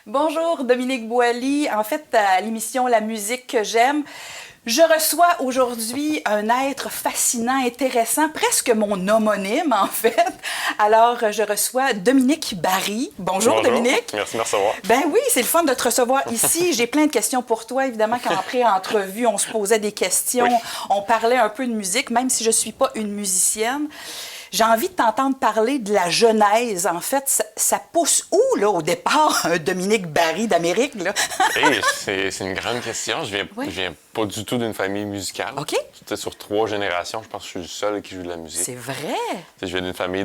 Bonjour, Dominique Boily. En fait, à l'émission La musique que j'aime, je reçois aujourd'hui un être fascinant, intéressant, presque mon homonyme, en fait. Alors, je reçois Dominique Barry. Bonjour, Bonjour. Dominique. Merci de me recevoir. Ben oui, c'est le fun de te recevoir ici. J'ai plein de questions pour toi. Évidemment qu'en pré-entrevue, on se posait des questions, Oui. on parlait un peu de musique, même si je ne suis pas une musicienne. J'ai envie de t'entendre parler de la genèse. En fait, ça pousse où, là, au départ, un Dominique Barry d'Amérique, là? Hey, c'est une grande question. Oui. Je viens pas du tout d'une famille musicale. OK. J'étais sur 3 générations. Je pense que je suis le seul qui joue de la musique. C'est vrai? Je viens d'une famille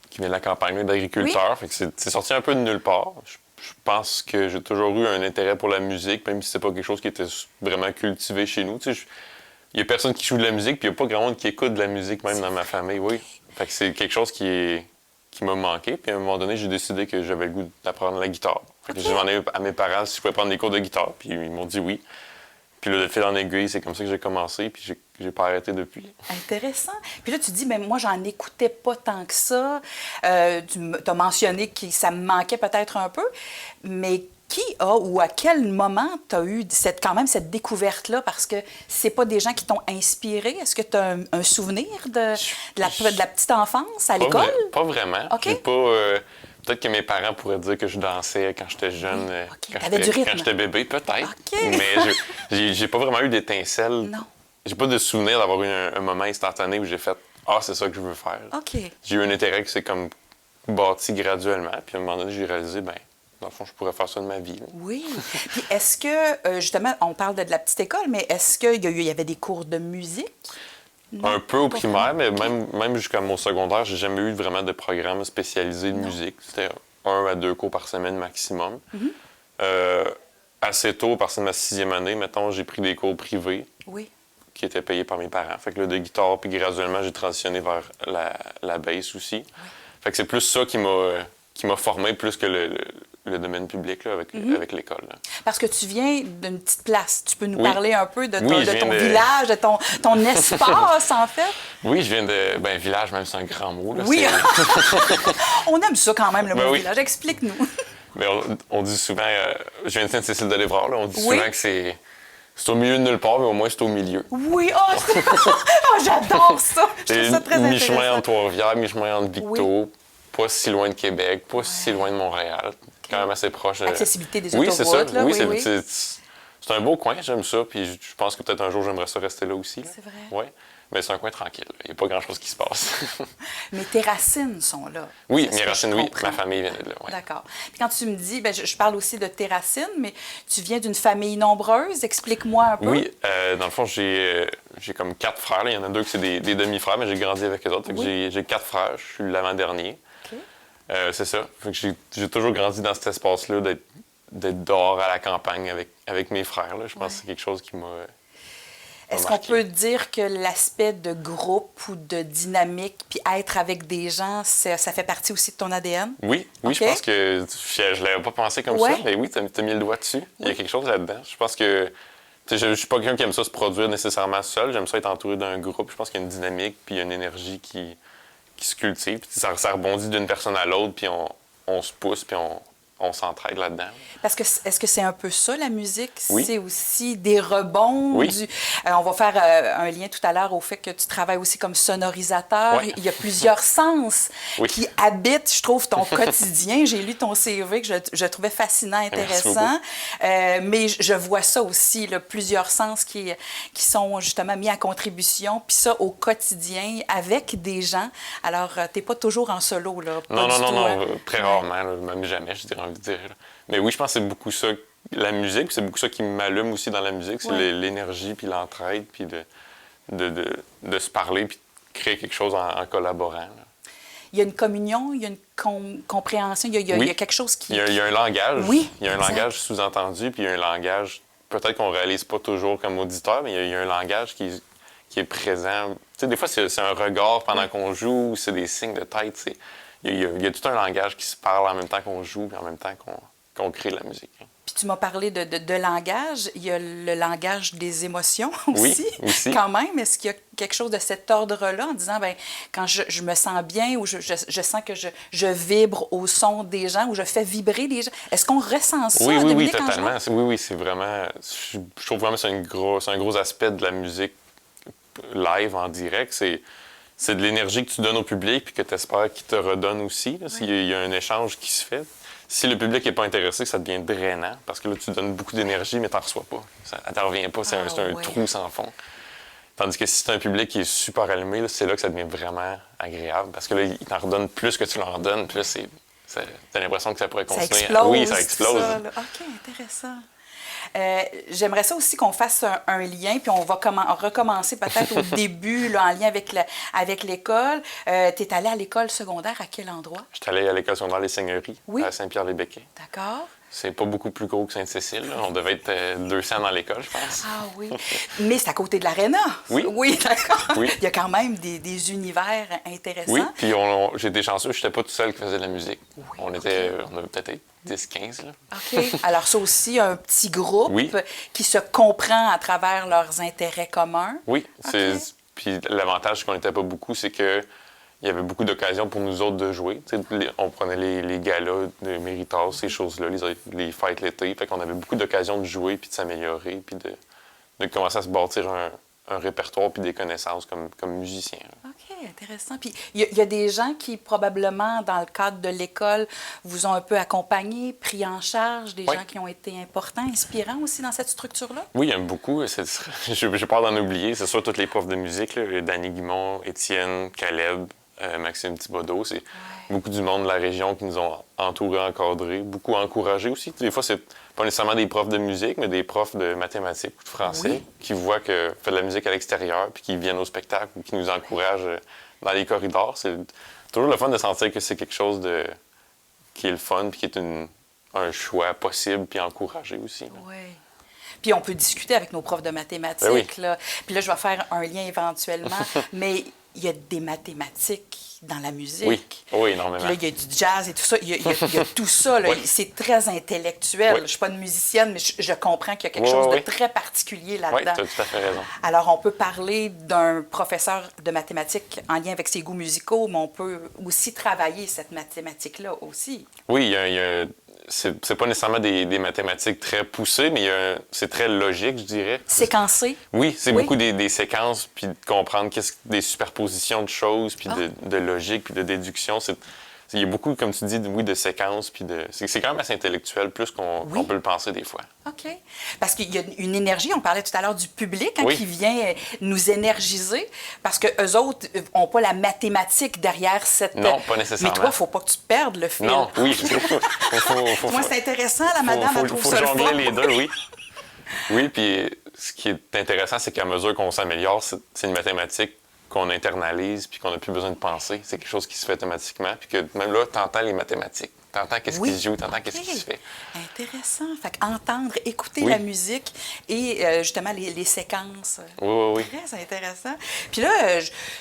qui vient de la campagne, d'agriculteurs. Fait que c'est sorti un peu de nulle part. Je pense que j'ai toujours eu un intérêt pour la musique, même si c'est pas quelque chose qui était vraiment cultivé chez nous. Il y a personne qui joue de la musique, puis il y a pas grand monde qui écoute de la musique, même dans ma famille, oui. Fait que c'est quelque chose qui m'a manqué. Puis à un moment donné, j'ai décidé que j'avais le goût d'apprendre la guitare. Fait que j'ai demandé à mes parents si je pouvais prendre des cours de guitare, puis ils m'ont dit oui. Puis là, de fil en aiguille, c'est comme ça que j'ai commencé, puis j'ai pas arrêté depuis. Intéressant. Puis là, tu dis, mais moi, j'en écoutais pas tant que ça. Tu as mentionné que ça me manquait peut-être un peu. Mais qui a ou à quel moment tu as eu quand même cette découverte-là? Parce que c'est pas des gens qui t'ont inspiré. Est-ce que tu as un souvenir de la petite enfance à l'école? Pas vraiment. OK. J'ai pas, peut-être que mes parents pourraient dire que je dansais quand j'étais jeune, OK. T'avais du rythme. quand j'étais bébé, peut-être. OK. Mais j'ai pas vraiment eu d'étincelle. Non. J'ai pas de souvenir d'avoir eu un moment instantané où j'ai fait « Ah, c'est ça que je veux faire. » OK. J'ai eu un intérêt qui s'est comme bâti graduellement. Puis à un moment donné, j'ai réalisé, ben dans le fond, je pourrais faire ça de ma vie. Là. Oui. Puis est-ce que, justement, on parle de la petite école, mais est-ce qu'il y avait des cours de musique? Non, Un peu au pas primaire, mais vraiment. même jusqu'à mon secondaire, j'ai jamais eu vraiment de programme spécialisé de musique. C'était 1 à 2 cours par semaine maximum. Assez tôt, à partir de ma 6e année, mettons, j'ai pris des cours privés Oui. qui étaient payés par mes parents. Fait que là, de guitare, puis graduellement, j'ai transitionné vers la bass aussi. Fait que c'est plus ça qui m'a formé plus que le domaine public là, avec l'école. Là. Parce que tu viens d'une petite place. Tu peux nous Oui. parler un peu de ton, Oui, de je viens ton de- village, de ton espace, en fait? Oui, je viens de... Ben, village, même, c'est un grand mot. Là. Oui. On aime ça quand même, le Ben mot oui. village. Explique-nous. Mais on dit souvent... je viens de Sainte-Cécile-de-Lévrard, là. On dit Oui. souvent que c'est au milieu de nulle part, mais au moins c'est au milieu. Oui. Oh, j'adore ça. Je trouve ça très Mi-chemin intéressant. entre Trois-Rivières, mi-chemin entre Victo, pas si loin de Québec, pas si loin de Montréal. Quand même assez proche. Accessibilité des Oui, c'est ça. autoroutes, là. Oui, Oui, oui. c'est un beau coin, j'aime ça. Puis je pense que peut-être un jour, j'aimerais ça rester là aussi. Là. C'est vrai. Oui. Mais c'est un coin tranquille. Il n'y a pas grand-chose qui se passe. Mais tes racines sont là. Oui, C'est ce mes que racines, je oui. comprends. Ma famille vient de là. Ouais. D'accord. Puis quand tu me dis, ben, je parle aussi de tes racines, mais tu viens d'une famille nombreuse. Explique-moi un peu. Oui, dans le fond, j'ai comme 4 frères. Là. Il y en a 2 qui c'est des demi-frères, mais j'ai grandi avec eux autres. Fait que Oui. j'ai 4 frères. Je suis l'avant-dernier. OK. C'est ça. Fait que j'ai toujours grandi dans cet espace-là, d'être dehors à la campagne avec mes frères. Là. Je pense que c'est quelque chose qui m'a Est-ce qu'on marqué. peut dire que l'aspect de groupe ou de dynamique, puis être avec des gens, ça fait partie aussi de ton ADN? Oui, OK. je pense que je l'avais pas pensé comme Ouais. ça, mais oui, t'as mis le doigt dessus. Il y a quelque chose là-dedans. Je pense que je suis pas quelqu'un qui aime ça se produire nécessairement seul. J'aime ça être entouré d'un groupe. Je pense qu'il y a une dynamique puis il y a une énergie qui se cultive. Puis ça rebondit d'une personne à l'autre, puis on se pousse, puis on s'entraide là-dedans. Parce que est-ce que c'est un peu ça, la musique? Oui. C'est aussi des rebonds? Oui. On va faire un lien tout à l'heure au fait que tu travailles aussi comme sonorisateur. Oui. Il y a plusieurs sens Oui. qui habitent, je trouve, ton quotidien. J'ai lu ton CV que je trouvais fascinant, intéressant. Mais je vois ça aussi, là, plusieurs sens qui sont justement mis à contribution. Puis ça, au quotidien, avec des gens. Alors, tu n'es pas toujours en solo, là. Pas Non, du non, tout, non, hein? non, très rarement, là, même jamais, je dirais envie de dire. Là. Mais oui, je pense que c'est beaucoup ça, la musique, puis c'est beaucoup ça qui m'allume aussi dans la musique, c'est Ouais. l'énergie, puis l'entraide, puis de se parler, puis de créer quelque chose en collaborant. Là. Il y a une communion, il y a une compréhension, il y a Oui. quelque chose qui... Il y a un langage, Oui, il y a un exact. langage sous-entendu, puis il y a un langage, peut-être qu'on ne réalise pas toujours comme auditeur, mais il y a un langage qui est présent. Tu sais, des fois, c'est un regard pendant qu'on joue, ou c'est des signes de tête, il y a tout un langage qui se parle en même temps qu'on joue, puis en même temps qu'on crée de la musique. Puis tu m'as parlé de langage. Il y a le langage des émotions aussi, Oui, aussi. quand même. Est-ce qu'il y a quelque chose de cet ordre-là en disant, ben quand je me sens bien ou je sens que je vibre au son des gens ou je fais vibrer les gens? Est-ce qu'on ressent ça, Oui, Dominique totalement. Angelot? Oui, c'est vraiment... Je trouve vraiment que c'est un gros aspect de la musique live, en direct. C'est de l'énergie que tu donnes au public puis que tu espères qu'il te redonne aussi. Là, s'il y a un échange qui se fait. Si le public n'est pas intéressé, ça devient drainant parce que là, tu donnes beaucoup d'énergie, mais tu n'en reçois pas. Elle t'en revient pas. C'est un trou sans fond. Tandis que si c'est un public qui est super allumé, là, c'est là que ça devient vraiment agréable parce que là, il t'en redonne plus que tu leur donnes. Puis là, t'as l'impression que ça pourrait continuer. Ça explose. Oui, ça explose. Ça, OK, intéressant. J'aimerais ça aussi qu'on fasse un lien, puis on va recommencer peut-être au début, là, en lien avec l'école. Tu es allé à l'école secondaire à quel endroit? Je suis allé à l'école secondaire Les Seigneuries, Oui. à Saint-Pierre-les-Béquets. D'accord. C'est pas beaucoup plus gros que Sainte-Cécile. Là. On devait être 200 dans l'école, je pense. Ah oui. Mais c'est à côté de l'aréna. Oui. Oui, d'accord. Oui. Il y a quand même des univers intéressants. Oui, puis j'ai été chanceux, je n'étais pas tout seul qui faisait de la musique. Oui, on avait peut-être 10-15. Là. OK. Alors, ça aussi, un petit groupe Oui. qui se comprend à travers leurs intérêts communs. Oui. OK. Puis l'avantage qu'on n'était pas beaucoup, c'est que il y avait beaucoup d'occasions pour nous autres de jouer. On prenait les galas de Méritas, ces choses-là, les fêtes l'été. Fait qu'on avait beaucoup d'occasions de jouer, puis de s'améliorer, puis de commencer à se bâtir un répertoire puis des connaissances comme musicien. Là. OK, intéressant. Puis il y a des gens qui, probablement, dans le cadre de l'école, vous ont un peu accompagné, pris en charge, des gens qui ont été importants, inspirants aussi dans cette structure-là? Oui, il y en a beaucoup. J'ai peur d'en oublier. C'est sûr, tous les profs de musique, là, Danny Guimond, Étienne, Caleb, Maxime Thibodeau, c'est beaucoup du monde de la région qui nous ont entourés, encadrés, beaucoup encouragés aussi. Des fois, c'est pas nécessairement des profs de musique, mais des profs de mathématiques ou de français qui voient que fait de la musique à l'extérieur puis qui viennent au spectacle ou qui nous encouragent dans les corridors. C'est toujours le fun de sentir que c'est quelque chose qui est le fun puis qui est un choix possible puis encouragé aussi. Oui. Puis on peut discuter avec nos profs de mathématiques. Ben oui. Là. Puis là, je vais faire un lien éventuellement, mais il y a des mathématiques dans la musique. Oui, énormément. Puis là, il y a du jazz et tout ça. Il y a tout ça. Là. C'est très intellectuel. Je ne suis pas une musicienne, mais je comprends qu'il y a quelque chose de très particulier là-dedans. Oui, tu as tout à fait raison. Alors, on peut parler d'un professeur de mathématiques en lien avec ses goûts musicaux, mais on peut aussi travailler cette mathématique-là aussi. Oui, c'est pas nécessairement des mathématiques très poussées, mais c'est très logique, je dirais. Séquencé? Oui, c'est beaucoup des séquences, puis de comprendre des superpositions de choses, puis de logique, puis de déduction. Il y a beaucoup, comme tu dis, de séquences, puis c'est quand même assez intellectuel, plus qu'on peut le penser des fois. OK. Parce qu'il y a une énergie, on parlait tout à l'heure du public qui vient nous énergiser, parce qu'eux autres n'ont pas la mathématique derrière cette... Non, pas nécessairement. Mais toi, il ne faut pas que tu perdes le fil. Non, oui. Moi, c'est intéressant, la madame, elle trouve ça le fun. Faut jongler les deux, oui. Oui, puis ce qui est intéressant, c'est qu'à mesure qu'on s'améliore, c'est une mathématique qu'on internalise puis qu'on n'a plus besoin de penser. C'est quelque chose qui se fait automatiquement. Puis que même là, tu entends les mathématiques. Tu entends qu'est-ce qui se joue, tu entends qu'est-ce qui se fait. Intéressant. Fait qu'entendre, écouter la musique et justement les séquences. Oui. Très intéressant. Puis là,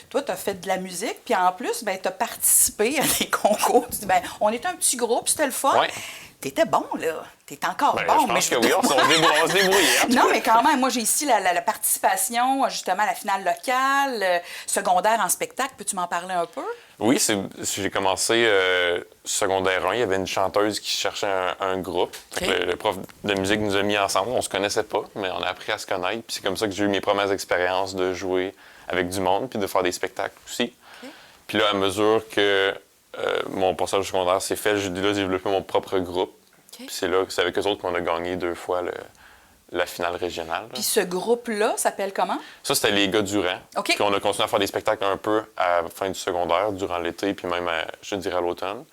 toi, tu as fait de la musique, puis en plus, tu as participé à des concours. Tu dis, on était un petit groupe, c'était le fun. Oui. T'étais bon, là. T'es encore bon. Je pense que oui, on se débrouillait. Non, mais quand même, moi, j'ai ici la participation, justement, à la finale locale, secondaire en spectacle. Peux-tu m'en parler un peu? Oui, j'ai commencé secondaire 1. Il y avait une chanteuse qui cherchait un groupe. Le prof de musique nous a mis ensemble. On se connaissait pas, mais on a appris à se connaître. Puis c'est comme ça que j'ai eu mes premières expériences de jouer avec du monde puis de faire des spectacles aussi. Puis là, à mesure que mon passage au secondaire s'est fait, j'ai développé mon propre groupe. Puis c'est avec eux autres qu'on a gagné 2 fois la finale régionale. Puis ce groupe-là s'appelle comment? Ça, c'était les gars Durand. Puis on a continué à faire des spectacles un peu à la fin du secondaire, durant l'été, puis même, je dirais, à l'automne.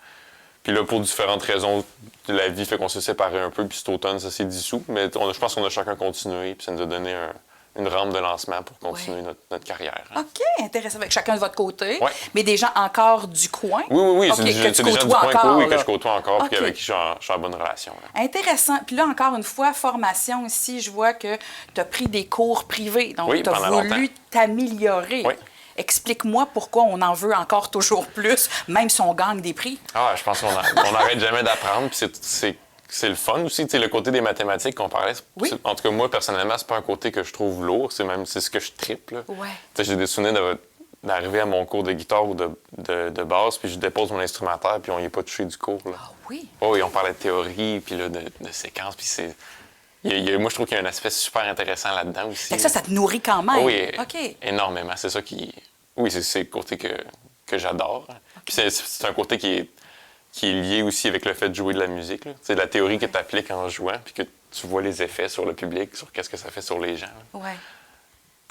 Puis là, pour différentes raisons de la vie, fait qu'on s'est séparés un peu, puis cet automne, ça s'est dissous. Mais je pense qu'on a chacun continué, puis ça nous a donné une rampe de lancement pour continuer notre carrière. OK, intéressant. Avec chacun de votre côté, mais des gens encore du coin? Oui. Okay, c'est des gens du coin que je côtoie encore, puis avec qui je suis en bonne relation. Là. Intéressant. Puis là, encore une fois, formation ici, je vois que tu as pris des cours privés. Donc, tu as voulu t'améliorer. Oui. Explique-moi pourquoi on en veut encore toujours plus, même si on gagne des prix. Je pense qu'on n'arrête jamais d'apprendre. Puis c'est le fun aussi. Tu sais, le côté des mathématiques qu'on parlait, Oui. en tout cas, moi, personnellement, c'est pas un côté que je trouve lourd. C'est ce que je trippe. Là. Ouais. Tu sais, j'ai des souvenirs d'arriver à mon cours de guitare ou de basse, puis je dépose mon instrumentaire, puis on n'y est pas touché du cours. Là. Ah oui. Oh, et on parlait de théorie, puis là, de séquences, puis c'est... moi, je trouve qu'il y a un aspect super intéressant là-dedans aussi. Fait que ça te nourrit quand même. Oui, OK. énormément. C'est ça qui... Oui, c'est le côté que j'adore. Puis c'est un côté qui est lié aussi avec le fait de jouer de la musique. C'est la théorie que tu appliques en jouant, puis que tu vois les effets sur le public, sur qu'est-ce que ça fait sur les gens. Ouais.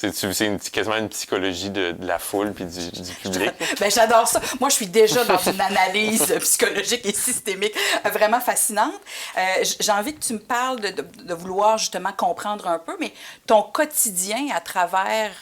C'est quasiment une psychologie de la foule puis du public. Bien, j'adore ça. Moi, je suis déjà dans une analyse psychologique et systémique vraiment fascinante. J'ai envie que tu me parles de vouloir justement comprendre un peu, mais ton quotidien à travers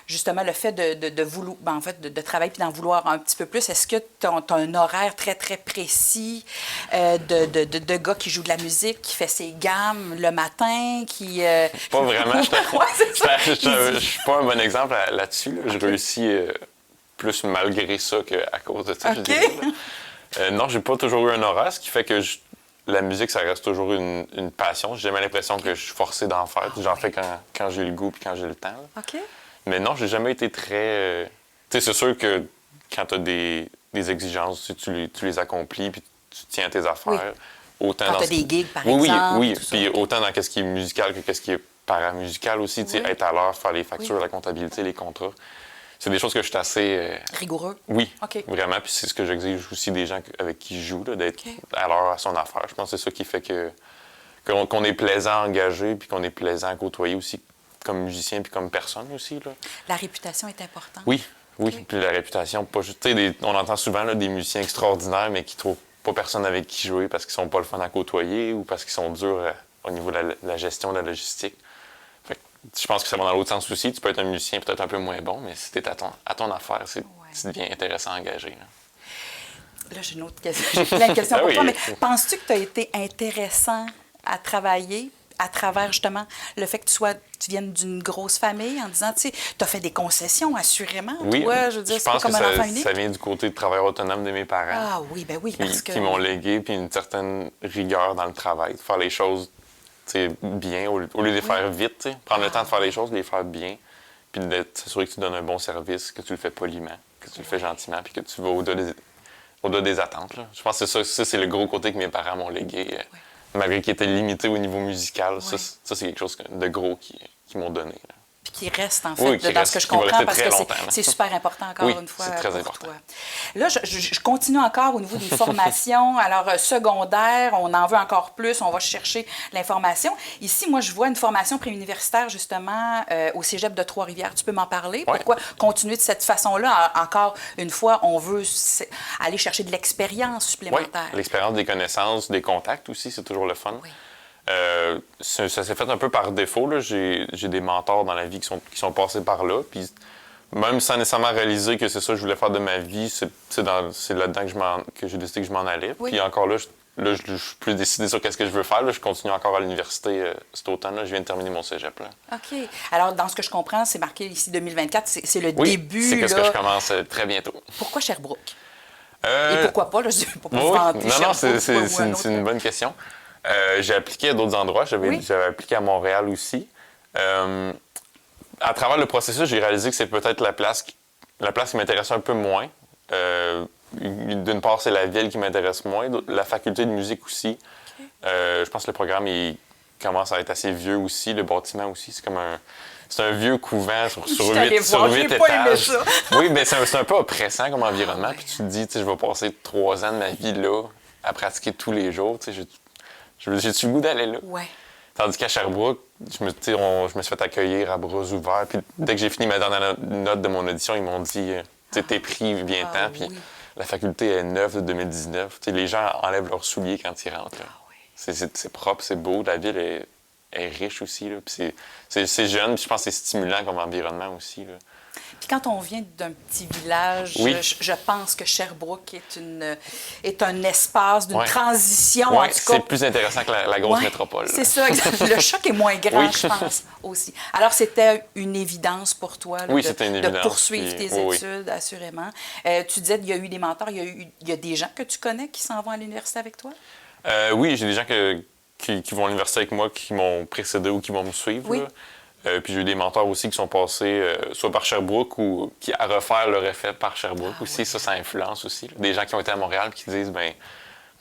justement le fait de vouloir, en fait, de travailler puis d'en vouloir un petit peu plus. Est-ce que tu as un horaire très, très précis de gars qui joue de la musique, qui fait ses gammes le matin, qui... Pas vraiment. Ouais, c'est ça. Je suis pas un bon exemple là-dessus. Là. Je réussis plus malgré ça qu'à cause de ça, je dirais. Non, j'ai pas toujours eu un horaire, ce qui fait que la musique, ça reste toujours une passion. J'ai jamais l'impression que je suis forcé d'en faire. J'en fais quand j'ai le goût puis quand j'ai le temps. Là. OK. Mais non, j'ai jamais été très... Tu sais, c'est sûr que quand tu as des exigences, tu les accomplis puis tu tiens à tes affaires. Oui. Autant quand tu as des gigs, par exemple. Oui. Puis autant dans ce qui est musical que ce qui est paramusical aussi. Tu sais, être à l'heure, faire les factures, la comptabilité, les contrats. C'est des choses que je suis assez... Rigoureux? Oui, OK. vraiment. Puis c'est ce que j'exige aussi des gens avec qui je joue, d'être à l'heure à son affaire. Je pense que c'est ça qui fait qu'on est plaisant à engager puis qu'on est plaisant à côtoyer aussi comme musicien puis comme personne aussi. Là. La réputation est importante. Oui. Okay. Puis la réputation, pas juste... on entend souvent là, des musiciens extraordinaires, mais qui trouvent pas personne avec qui jouer parce qu'ils sont pas le fun à côtoyer ou parce qu'ils sont durs au niveau de la gestion de la logistique. Fait que, je pense que ça va dans l'autre sens aussi. Tu peux être un musicien peut-être un peu moins bon, mais si t'es à ton affaire, tu deviens intéressant à engager. Là, j'ai une autre question. J'ai plein de questions pour oui. toi, mais penses-tu que tu as été intéressant à travailler à travers justement le fait que tu viennes d'une grosse famille en disant, tu sais, tu as fait des concessions, assurément. Oui, toi, je veux dire, c'est pas comme un enfant unique. Ça vient du côté de travail autonome de mes parents. Ah oui, ben oui, parce que... Qui m'ont légué, puis une certaine rigueur dans le travail, de faire les choses bien, au lieu de les faire vite, t'sais. Prendre le temps de faire les choses, de les faire bien, puis de s'assurer que tu donnes un bon service, que tu le fais poliment, que tu le fais gentiment, puis que tu vas au-delà des attentes. Là. Je pense que ça c'est le gros côté que mes parents m'ont légué. Malgré qu'ils étaient limités au niveau musical, ça c'est quelque chose de gros qu'ils m'ont donné. Là. Puis qui reste, en fait, dans ce que je comprends, parce que c'est super important, encore une fois, c'est très pour important. toi. Là, je continue encore au niveau des formations. Alors, secondaire, on en veut encore plus, on va chercher l'information. Ici, moi, je vois une formation préuniversitaire, justement, au cégep de Trois-Rivières. Tu peux m'en parler? Ouais. Pourquoi continuer de cette façon-là? Encore une fois, on veut aller chercher de l'expérience supplémentaire. Oui, l'expérience, des connaissances, des contacts aussi, c'est toujours le fun. Oui. Ça s'est fait un peu par défaut. Là. J'ai des mentors dans la vie qui sont passés par là. Puis même sans nécessairement réaliser que c'est ça que je voulais faire de ma vie, c'est là-dedans que j'ai décidé que je m'en allais. Oui. Puis encore là, je suis plus décidé sur qu'est-ce que je veux faire. Là. Je continue encore à l'université cet automne. Là. Je viens de terminer mon cégep. Là. OK. Alors, dans ce que je comprends, c'est marqué ici 2024. C'est le début. C'est ce que je commence très bientôt. Pourquoi Sherbrooke? Et pourquoi pas? Là, je dis, pourquoi Non, c'est une bonne question. J'ai appliqué à d'autres endroits. J'avais appliqué à Montréal aussi. À travers le processus, j'ai réalisé que c'est peut-être la place qui m'intéresse un peu moins. D'une part, c'est la ville qui m'intéresse moins. La faculté de musique aussi. Okay. Je pense que le programme il commence à être assez vieux aussi. Le bâtiment aussi, c'est un vieux couvent sur 8 étages. Oui, mais c'est un peu oppressant comme environnement. Puis tu te dis, je vais passer 3 ans de ma vie là à pratiquer tous les jours. J'ai-tu le goût d'aller là? Ouais. Tandis qu'à Sherbrooke, je me suis fait accueillir à bras ouverts. Puis dès que j'ai fini ma dernière note de mon audition, ils m'ont dit t'es pris, viens-t'en. Puis la faculté est neuve de 2019. Les gens enlèvent leurs souliers quand ils rentrent. C'est propre, c'est beau. La ville est riche aussi. Là. Puis c'est jeune, puis je pense que c'est stimulant comme environnement aussi. Là. Puis quand on vient d'un petit village, je pense que Sherbrooke est un espace d'une transition. Oui, c'est plus intéressant que la grosse métropole. C'est ça, exactement. Le choc est moins grand, je pense, aussi. Alors, c'était une évidence pour toi là, de poursuivre tes études, assurément. Tu disais qu'il y a eu des mentors, il y a des gens que tu connais qui s'en vont à l'université avec toi? Oui, j'ai des gens qui vont à l'université avec moi, qui m'ont précédé ou qui vont me suivre. Oui. Là. Puis j'ai eu des mentors aussi qui sont passés soit par Sherbrooke ou qui à refaire leur effet par Sherbrooke aussi. Oui. Ça influence aussi. Là. Des gens qui ont été à Montréal qui disent, ben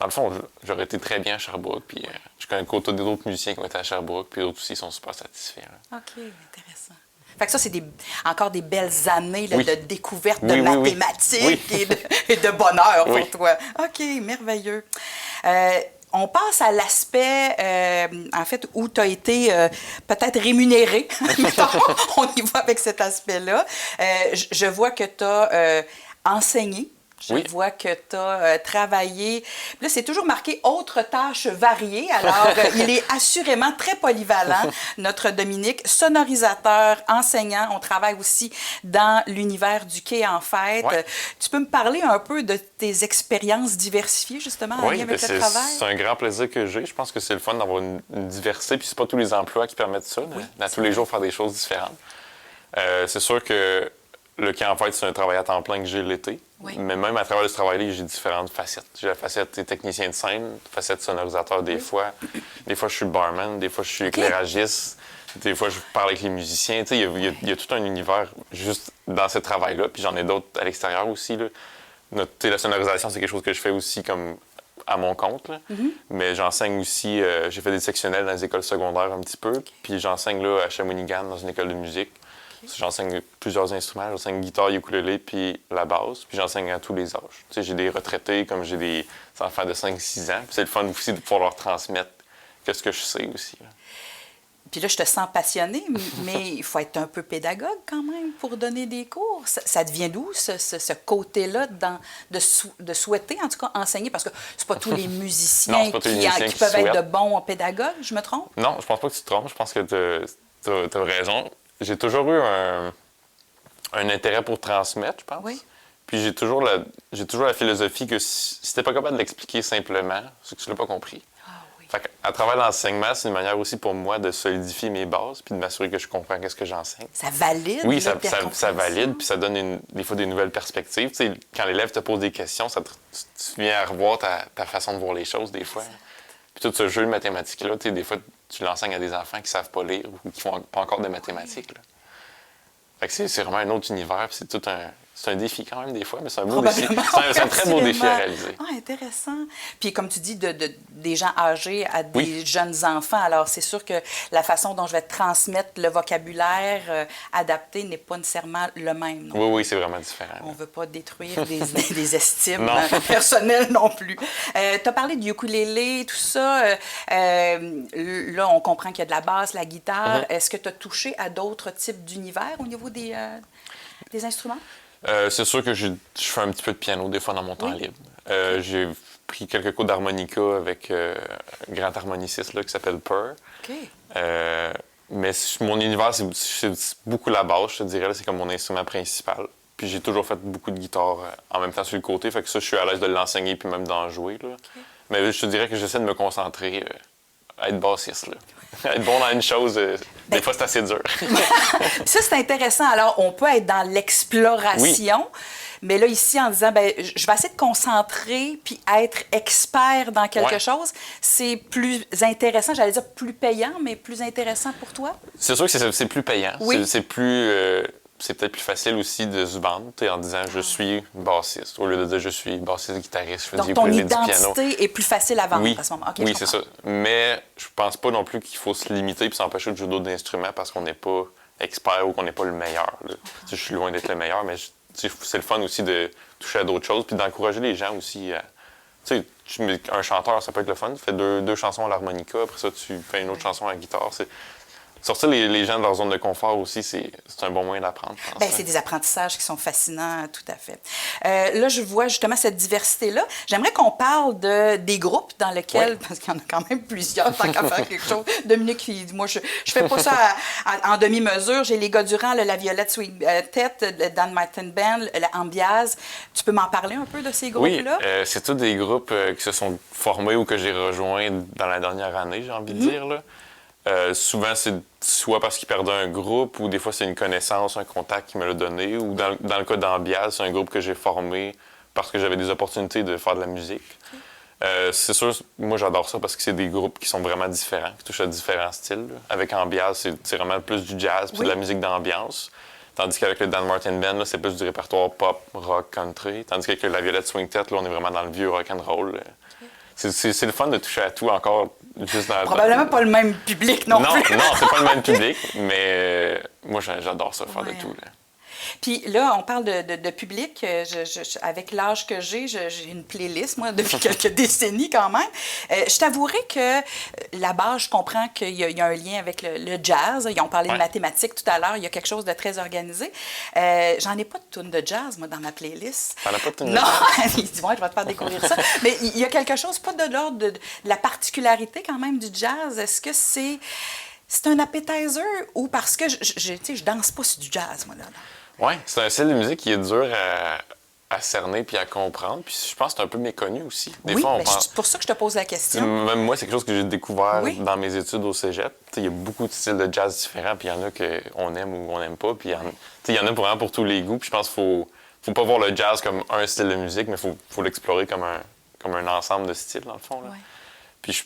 dans le fond, j'aurais été très bien à Sherbrooke. Puis je connais d'autres musiciens qui ont été à Sherbrooke, puis d'autres aussi sont super satisfaits. Là. OK, intéressant. Fait que ça, c'est encore des belles années là, oui. de découverte de mathématiques et de bonheur pour toi. OK, merveilleux. On passe à l'aspect, en fait, où tu as été peut-être rémunéré. On y va avec cet aspect-là. Je vois que tu as enseigné. Je vois que tu as travaillé. Là, c'est toujours marqué « autres tâches variées ». Alors, il est assurément très polyvalent, notre Dominique, sonorisateur, enseignant. On travaille aussi dans l'univers du quai en fête. Ouais. Tu peux me parler un peu de tes expériences diversifiées, justement, en lien avec le travail? C'est un grand plaisir que j'ai. Je pense que c'est le fun d'avoir une diversité. Puis c'est pas tous les emplois qui permettent ça, à tous les jours faire des choses différentes. C'est sûr que le quai en fête, c'est un travail à temps plein que j'ai l'été. Oui. Mais même à travers ce travail-là, j'ai différentes facettes. J'ai la facette technicien de scène, facette sonorisateur des fois. Des fois, je suis barman, des fois, je suis éclairagiste. Des fois, je parle avec les musiciens. Tu sais, il y a tout un univers juste dans ce travail-là. Puis j'en ai d'autres à l'extérieur aussi. Là. La sonorisation, c'est quelque chose que je fais aussi comme à mon compte. Là. Mais j'enseigne aussi, j'ai fait des sectionnels dans les écoles secondaires un petit peu. Puis j'enseigne là, à Shawinigan, dans une école de musique. J'enseigne plusieurs instruments. J'enseigne guitare, ukulélé, puis la basse. Puis j'enseigne à tous les âges. Tu sais, j'ai des retraités, comme j'ai des enfants de 5-6 ans. Puis c'est le fun aussi de pouvoir leur transmettre ce que je sais aussi. Là. Puis là, je te sens passionné, mais il faut être un peu pédagogue quand même pour donner des cours. Ça devient d'où, ce côté-là, de souhaiter, en tout cas, enseigner? Parce que c'est pas tous les musiciens qui peuvent être de bons pédagogues, je me trompe? Non, je pense pas que tu te trompes. Je pense que tu as raison. J'ai toujours eu un intérêt pour transmettre, je pense. Oui. Puis j'ai toujours la philosophie que si t'es pas capable de l'expliquer simplement, c'est que tu l'as pas compris. Ah, oui. Fait qu'à travers l'enseignement, c'est une manière aussi pour moi de solidifier mes bases puis de m'assurer que je comprends qu'est-ce que j'enseigne. Ça valide. Oui, ça valide, puis ça donne des fois des nouvelles perspectives. Tu sais, quand l'élève te pose des questions, tu viens à revoir ta façon de voir les choses des fois. Exact. Puis tout ce jeu de mathématiques-là, tu sais, des fois, tu l'enseignes à des enfants qui savent pas lire ou qui font pas encore de mathématiques. Là. Fait que c'est vraiment un autre univers, puis c'est un défi quand même des fois, mais c'est un beau défi. C'est un très beau défi à réaliser. Ah, intéressant. Puis comme tu dis, des gens âgés à des jeunes enfants, alors c'est sûr que la façon dont je vais transmettre le vocabulaire adapté n'est pas nécessairement le même. Oui, c'est vraiment différent. On ne veut pas détruire des estimes personnelles non plus. Tu as parlé du ukulélé, tout ça. Là, on comprend qu'il y a de la basse, la guitare. Est-ce que tu as touché à d'autres types d'univers au niveau des instruments? C'est sûr que je fais un petit peu de piano des fois dans mon temps libre. J'ai pris quelques cours d'harmonica avec un grand harmoniciste là, qui s'appelle Purr. Okay. Mais mon univers, c'est beaucoup la basse, je te dirais. C'est comme mon instrument principal. Puis j'ai toujours fait beaucoup de guitare en même temps sur le côté. Fait que ça, je suis à l'aise de l'enseigner puis même d'en jouer. Là. Okay. Mais je te dirais que j'essaie de me concentrer à être bassiste. Là. Être bon dans une chose, des fois, c'est assez dur. Ça, c'est intéressant. Alors, on peut être dans l'exploration, mais là, ici, en disant, bien, je vais essayer de concentrer puis être expert dans quelque chose, c'est plus intéressant, j'allais dire plus payant, mais plus intéressant pour toi? C'est sûr que c'est plus payant. Oui. C'est peut-être plus facile aussi de se vendre en disant je suis bassiste au lieu de dire je suis bassiste guitariste. Je fais donc ton identité est plus facile à vendre à ce moment. Okay, oui, c'est ça. Mais je pense pas non plus qu'il faut se limiter et s'empêcher de jouer d'autres instruments parce qu'on n'est pas expert ou qu'on n'est pas le meilleur. Je suis loin d'être le meilleur, mais c'est le fun aussi de toucher à d'autres choses puis d'encourager les gens aussi à... un chanteur, ça peut être le fun. Tu fais deux chansons à l'harmonica, après ça, tu fais une autre chanson à la guitare. Sortir les gens de leur zone de confort aussi, c'est un bon moyen d'apprendre. Bien, c'est des apprentissages qui sont fascinants, tout à fait. Là, je vois justement cette diversité-là. J'aimerais qu'on parle des groupes dans lesquels, parce qu'il y en a quand même plusieurs, tant qu'à faire quelque chose. Dominique, qui dit, moi, je fais pas ça en demi-mesure. J'ai les gars Durand, la Violette Sweet Tête, le Dan Martin Band, la Ambiaz. Tu peux m'en parler un peu de ces groupes-là? Oui, c'est tous des groupes qui se sont formés ou que j'ai rejoints dans la dernière année, j'ai envie de dire, là. Souvent, c'est soit parce qu'ils perdaient un groupe ou des fois, c'est une connaissance, un contact qui me l'a donné. Ou dans le cas d'Ambiaz, c'est un groupe que j'ai formé parce que j'avais des opportunités de faire de la musique. C'est sûr, moi j'adore ça parce que c'est des groupes qui sont vraiment différents, qui touchent à différents styles. Là. Avec Ambiance, c'est vraiment plus du jazz puis de la musique d'ambiance. Tandis qu'avec le Dan Martin Band, là, c'est plus du répertoire pop, rock, country. Tandis qu'avec la Violette Swing Tête, là, on est vraiment dans le vieux rock and roll. C'est le fun de toucher à tout encore. Juste Probablement pas le même public non plus. Non, c'est pas le même public, mais moi j'adore ça, faire de tout. Là. Puis là, on parle de public. Avec l'âge que j'ai une playlist, moi, depuis quelques décennies quand même. Je t'avouerai que là-bas, je comprends qu'il y a un lien avec le jazz. Ils ont parlé de mathématiques tout à l'heure. Il y a quelque chose de très organisé. J'en ai pas de tune de jazz, moi, dans ma playlist. T'en as pas de tune de jazz? Non! Il dit, ouais, je vais te faire découvrir ça. Mais il y a quelque chose, pas de l'ordre de la particularité quand même du jazz. Est-ce que c'est un appetizer ou parce que je danse pas sur du jazz, moi, là? Oui, c'est un style de musique qui est dur à cerner puis à comprendre. Puis je pense que c'est un peu méconnu aussi. Des fois, c'est pour ça que je te pose la question. Même moi, c'est quelque chose que j'ai découvert dans mes études au cégep. Il y a beaucoup de styles de jazz différents, puis il y en a qu'on aime ou on n'aime pas. Puis il y en a vraiment pour tous les goûts. Puis je pense qu'il faut pas voir le jazz comme un style de musique, mais il faut l'explorer comme un ensemble de styles, dans le fond. Là. Puis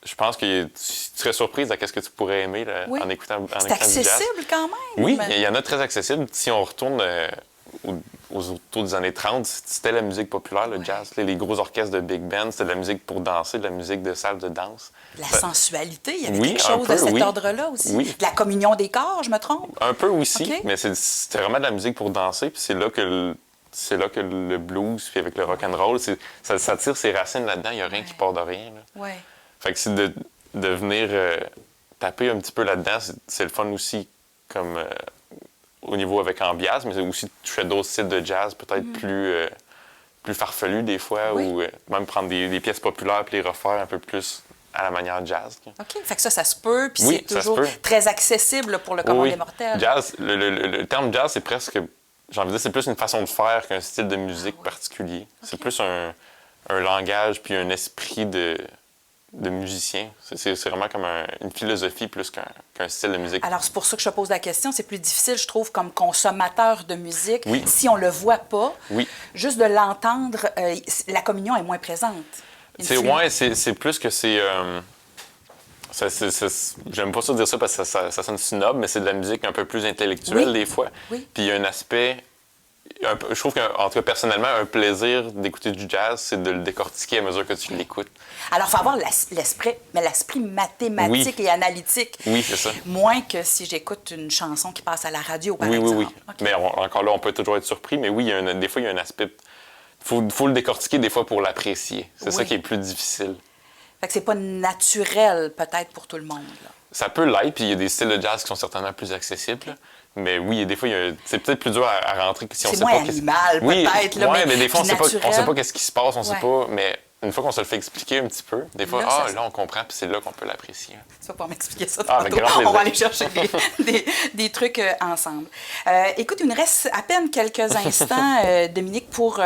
je pense que tu serais surprise à ce que tu pourrais aimer là, en écoutant du jazz. C'est accessible quand même. Oui, il y en a très accessible. Si on retourne autour des années 30, c'était la musique populaire, le jazz. Les gros orchestres de big band, c'était de la musique pour danser, de la musique de salle de danse. La sensualité, il y avait quelque chose de cet ordre-là aussi. Oui. De la communion des corps, je me trompe? Un peu aussi, mais c'était vraiment de la musique pour danser. Puis c'est là que le blues, puis avec le rock and roll, ça tire ses racines là-dedans. Il n'y a rien qui part de rien. Là. Fait que c'est de venir taper un petit peu là-dedans, c'est le fun aussi, comme au niveau avec Ambiance, mais c'est aussi de toucher à d'autres styles de jazz, peut-être plus farfelus des fois, ou même prendre des pièces populaires et les refaire un peu plus à la manière jazz. OK, fait que ça se peut, puis c'est toujours très accessible pour le commun des mortels. Jazz, le terme jazz, c'est presque, j'ai envie de dire, c'est plus une façon de faire qu'un style de musique particulier. Okay. C'est plus un langage puis un esprit de musicien. C'est vraiment comme une philosophie plus qu'un style de musique. Alors, c'est pour ça que je te pose la question. C'est plus difficile, je trouve, comme consommateur de musique, si on le voit pas. Juste de l'entendre, la communion est moins présente. C'est plus que c'est... j'aime pas ça dire ça parce que ça sonne snob, mais c'est de la musique un peu plus intellectuelle des fois. Puis il y a un aspect... je trouve qu'en tout cas, personnellement, un plaisir d'écouter du jazz, c'est de le décortiquer à mesure que tu l'écoutes. Alors, il faut avoir l'esprit mathématique et analytique. Oui, c'est ça. Moins que si j'écoute une chanson qui passe à la radio, par exemple. Oui. Okay. Mais encore là, on peut toujours être surpris, mais oui, des fois, il y a un aspect... Il faut le décortiquer des fois pour l'apprécier. C'est ça qui est plus difficile. Fait que c'est pas naturel, peut-être, pour tout le monde. Là. Ça peut l'être, puis il y a des styles de jazz qui sont certainement plus accessibles. Okay. Mais oui, des fois, c'est peut-être plus dur à rentrer si on sait pas... C'est moins animal, peut-être. Oui, mais des fois, on sait pas qu'est-ce qui se passe, on sait pas... Mais une fois qu'on se le fait expliquer un petit peu, des fois, là, on comprend, puis c'est là qu'on peut l'apprécier. Tu vas pouvoir m'expliquer ça tantôt. On va aller chercher des trucs ensemble. Écoute, il nous reste à peine quelques instants, Dominique, pour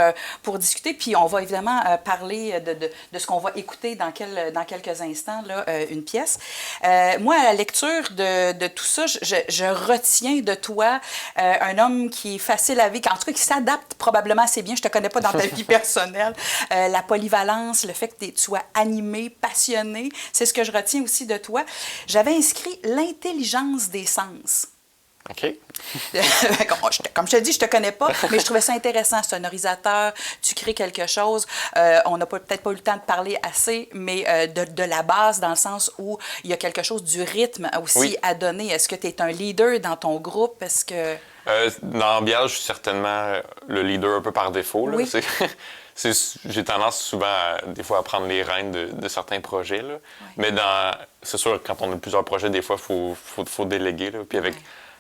discuter, puis on va évidemment parler de ce qu'on va écouter dans quelques instants, là, une pièce. Moi, à la lecture de tout ça, je retiens de toi un homme qui est facile à vivre, en tout cas qui s'adapte probablement assez bien, je te connais pas dans ta vie personnelle, la polyvalence, le fait que tu sois animé, passionné, c'est ce que je retiens aussi de toi. J'avais inscrit l'intelligence des sens. OK. Comme je te dis, je te connais pas, mais je trouvais ça intéressant. Sonorisateur, tu crées quelque chose. On n'a peut-être pas eu le temps de parler assez, mais de la base, dans le sens où il y a quelque chose du rythme aussi à donner. Est-ce que tu es un leader dans ton groupe? Est-ce que... dans Ambiance, je suis certainement le leader un peu par défaut. Là. J'ai tendance souvent, des fois, à prendre les rênes de certains projets. Là. Mais c'est sûr, quand on a plusieurs projets, des fois, il faut déléguer. Là. Puis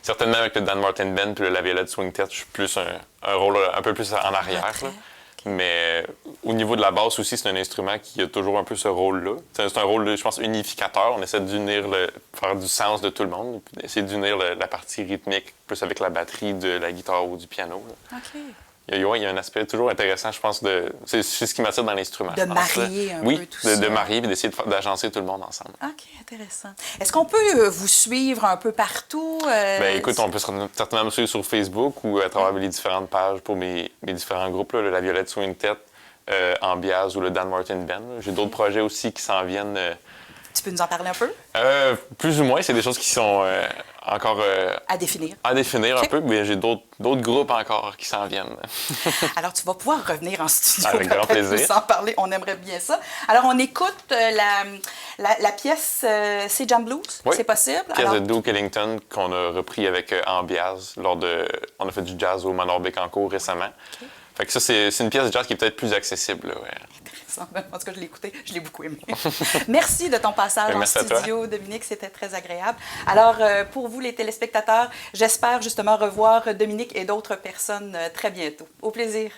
certainement, avec le Dan Martin Band puis la Violette Swing Tête, je suis plus un rôle un peu plus en arrière. Là. Mais au niveau de la basse aussi, c'est un instrument qui a toujours un peu ce rôle-là. C'est un rôle, je pense, unificateur. On essaie faire du sens de tout le monde, puis essayer d'unir la partie rythmique plus avec la batterie de la guitare ou du piano. Là. OK. Il y a un aspect toujours intéressant, je pense, c'est ce qui m'attire dans l'instrument. De marier un peu tout ça. Oui, de marier et d'essayer d'agencer tout le monde ensemble. OK, intéressant. Est-ce qu'on peut vous suivre un peu partout? Bien, écoute, on peut certainement me suivre sur Facebook ou à travers les différentes pages pour mes différents groupes. Là, la Violette Swing Tête, Ambiaz ou le Dan Martin Band. J'ai d'autres projets aussi qui s'en viennent. Tu peux nous en parler un peu? Plus ou moins, c'est des choses qui sont encore À définir. à définir un peu, mais j'ai d'autres groupes encore qui s'en viennent. Alors, tu vas pouvoir revenir en studio. Avec grand peut-être plaisir. nous en parler. On aimerait bien ça. Alors, on écoute la pièce C'est Jam Blues. Oui. C'est possible? Pièce Alors, de Duke Ellington qu'on a repris avec Ambiaz on a fait du jazz au Manoir Bécancour récemment. Fait que ça, c'est une pièce de jazz qui est peut-être plus accessible. Là, ouais. En tout cas, je l'ai écouté, je l'ai beaucoup aimé. Merci de ton passage en Merci à studio, Dominique, c'était très agréable. Alors, pour vous, les téléspectateurs, j'espère justement revoir Dominique et d'autres personnes très bientôt. Au plaisir.